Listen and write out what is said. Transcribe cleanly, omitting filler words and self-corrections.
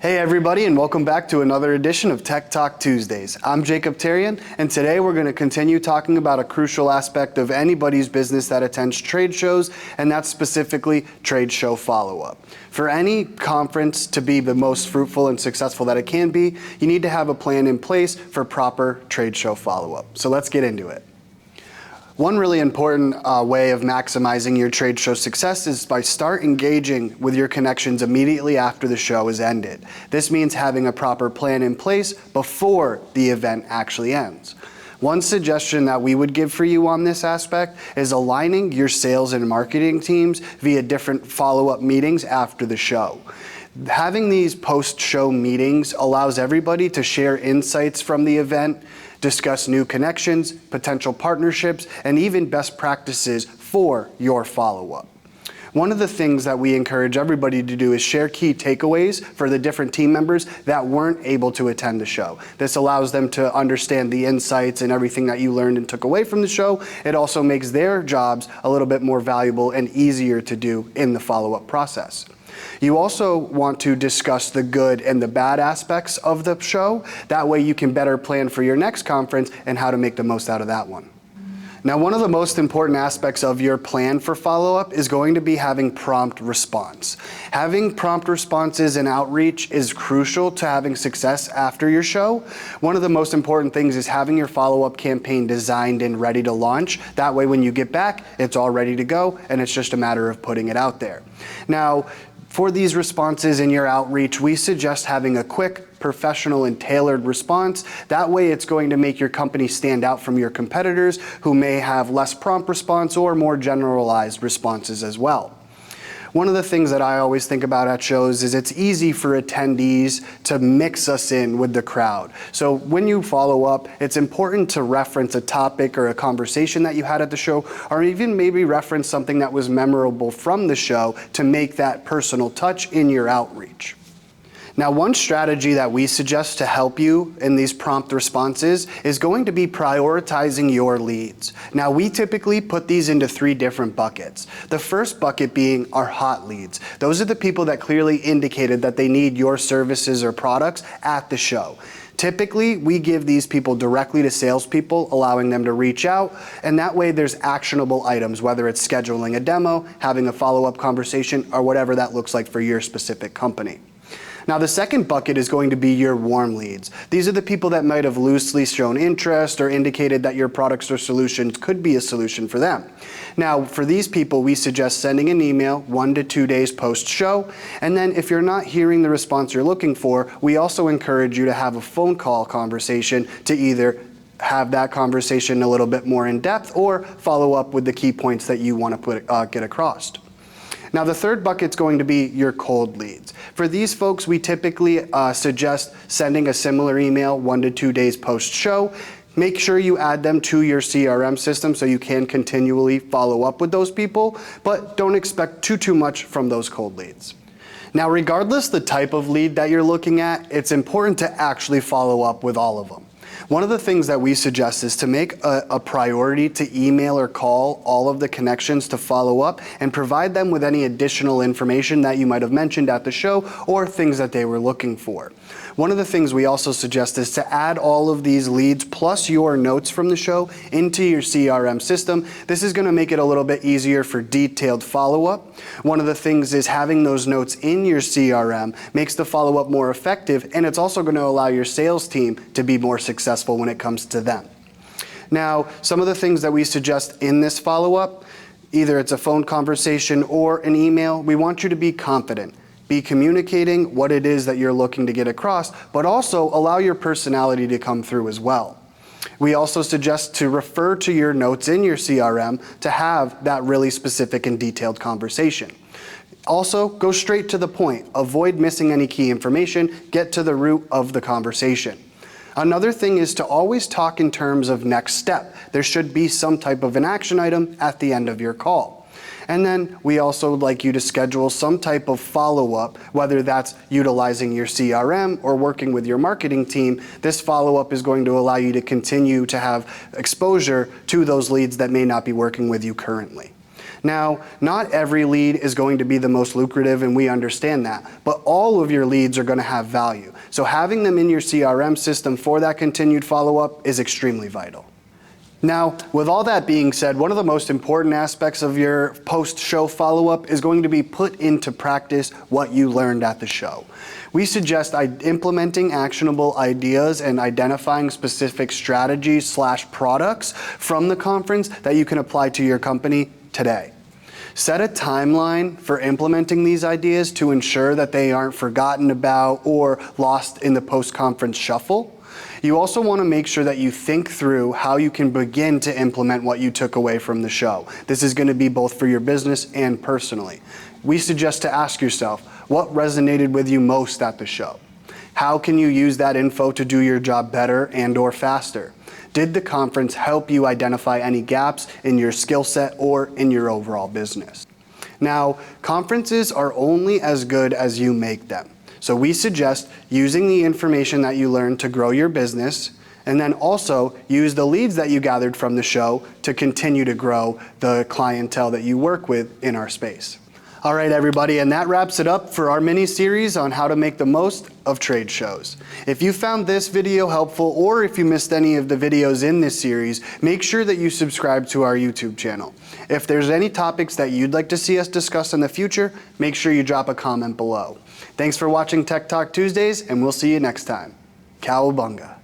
Hey everybody, and welcome back to another edition of Tech Talk Tuesdays. I'm Jacob Tarian, and today we're going to continue talking about a crucial aspect of anybody's business that attends trade shows, and that's specifically trade show follow-up. For any conference to be the most fruitful and successful that it can be, you need to have a plan in place for proper trade show follow-up. So let's get into it. One really important way of maximizing your trade show success is by start engaging with your connections immediately after the show is ended. This means having a proper plan in place before the event actually ends. One suggestion that we would give for you on this aspect is aligning your sales and marketing teams via different follow-up meetings after the show. Having these post-show meetings allows everybody to share insights from the event, discuss new connections, potential partnerships, and even best practices for your follow-up. One of the things that we encourage everybody to do is share key takeaways for the different team members that weren't able to attend the show. This allows them to understand the insights and everything that you learned and took away from the show. It also makes their jobs a little bit more valuable and easier to do in the follow-up process. You also want to discuss the good and the bad aspects of the show. That way you can better plan for your next conference and how to make the most out of that one. Now, one of the most important aspects of your plan for follow-up is going to be having prompt response. Having prompt responses and outreach is crucial to having success after your show. One of the most important things is having your follow-up campaign designed and ready to launch. That way when you get back, it's all ready to go, and it's just a matter of putting it out there. Now, for these responses in your outreach, we suggest having a quick, professional, and tailored response. That way it's going to make your company stand out from your competitors who may have less prompt response or more generalized responses as well. One of the things that I always think about at shows is it's easy for attendees to mix us in with the crowd. So when you follow up, it's important to reference a topic or a conversation that you had at the show, or even maybe reference something that was memorable from the show to make that personal touch in your outreach. Now, one strategy that we suggest to help you in these prompt responses is going to be prioritizing your leads. Now, we typically put these into 3 different buckets. The first bucket being our hot leads. Those are the people that clearly indicated that they need your services or products at the show. Typically, we give these people directly to salespeople, allowing them to reach out, and that way there's actionable items, whether it's scheduling a demo, having a follow-up conversation, or whatever that looks like for your specific company. Now, the second bucket is going to be your warm leads. These are the people that might have loosely shown interest or indicated that your products or solutions could be a solution for them. Now, for these people, we suggest sending an email 1 to 2 days post-show, and then if you're not hearing the response you're looking for, we also encourage you to have a phone call conversation to either have that conversation a little bit more in depth or follow up with the key points that you want to get across. Now, the third bucket is going to be your cold leads. For these folks, we typically suggest sending a similar email 1 to 2 days post-show. Make sure you add them to your CRM system so you can continually follow up with those people, but don't expect too much from those cold leads. Now, regardless the type of lead that you're looking at, it's important to actually follow up with all of them. One of the things that we suggest is to make a priority to email or call all of the connections to follow up and provide them with any additional information that you might have mentioned at the show or things that they were looking for. One of the things we also suggest is to add all of these leads plus your notes from the show into your CRM system. This is going to make it a little bit easier for detailed follow-up. One of the things is having those notes in your CRM makes the follow-up more effective, and it's also going to allow your sales team to be more successful when it comes to them. Now, some of the things that we suggest in this follow-up, either it's a phone conversation or an email, we want you to be confident. Be communicating what it is that you're looking to get across, but also allow your personality to come through as well. We also suggest to refer to your notes in your CRM to have that really specific and detailed conversation. Also, go straight to the point. Avoid missing any key information. Get to the root of the conversation. Another thing is to always talk in terms of next step. There should be some type of an action item at the end of your call. And then we also would like you to schedule some type of follow-up, whether that's utilizing your CRM or working with your marketing team. This follow-up is going to allow you to continue to have exposure to those leads that may not be working with you currently. Now, not every lead is going to be the most lucrative, and we understand that, but all of your leads are going to have value. So having them in your CRM system for that continued follow-up is extremely vital. Now, with all that being said, one of the most important aspects of your post-show follow-up is going to be put into practice what you learned at the show. We suggest implementing actionable ideas and identifying specific strategies/products from the conference that you can apply to your company today. Set a timeline for implementing these ideas to ensure that they aren't forgotten about or lost in the post-conference shuffle. You also want to make sure that you think through how you can begin to implement what you took away from the show. This is going to be both for your business and personally. We suggest to ask yourself, what resonated with you most at the show? How can you use that info to do your job better and/or faster? Did the conference help you identify any gaps in your skill set or in your overall business? Now, conferences are only as good as you make them. So we suggest using the information that you learned to grow your business, and then also use the leads that you gathered from the show to continue to grow the clientele that you work with in our space. All right, everybody, and that wraps it up for our mini-series on how to make the most of trade shows. If you found this video helpful, or if you missed any of the videos in this series, make sure that you subscribe to our YouTube channel. If there's any topics that you'd like to see us discuss in the future, make sure you drop a comment below. Thanks for watching Tech Talk Tuesdays, and we'll see you next time. Cowabunga.